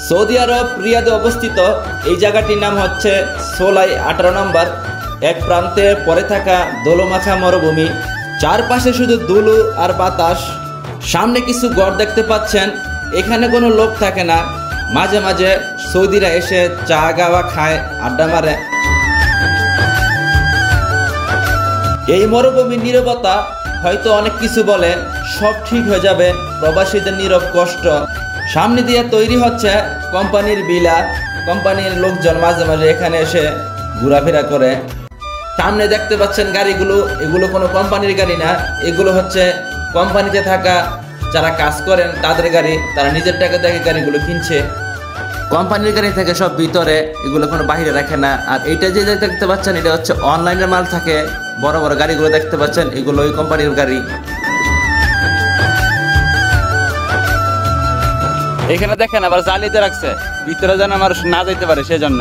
Saudi আরব রিয়াদে অবস্থিত এই জায়গাটির নাম হচ্ছে সোলাই 18 নম্বর। এক প্রান্তে পড়ে থাকা দোলমাখা মরুভূমি, চারপাশে শুধু ধুলো আর বাতাস। সামনে কিছু ঘর দেখতে পাচ্ছেন, এখানে কোনো লোক থাকে না। মাঝে মাঝে সৌদিরা এসে চা গাওয়া খায়, আড্ডা মারে। এই মরুভূমির নীরবতা হয়তো অনেক কিছু বলে, সব ঠিক হয়ে যাবে, প্রবাসীদের নীরব কষ্ট। সামনে দিয়ে তৈরি হচ্ছে কোম্পানির ভিলা, কোম্পানির লোকজন মাঝে মাঝে এখানে এসে ঘোরাফেরা করে। সামনে দেখতে পাচ্ছেন গাড়িগুলো, এগুলো কোনো কোম্পানির গাড়ি না, এগুলো হচ্ছে কোম্পানিতে থাকা যারা কাজ করেন তাদের গাড়ি। তারা নিজের টাকা থেকে গাড়িগুলো কিনছে। কোম্পানির গাড়ি থেকে সব ভিতরে, এগুলো কোনো বাইরে রাখে না। আর এইটা যে দেখতে পাচ্ছেন, এটা হচ্ছে অনলাইনের মাল থাকে। বড় বড় গাড়িগুলো দেখতে পাচ্ছেন, এগুলো ওই কোম্পানির গাড়ি। এখানে দেখেন আবার জালিতে রাখছে, ভিতরে যেন মানুষ না যাইতে পারে সেজন্য।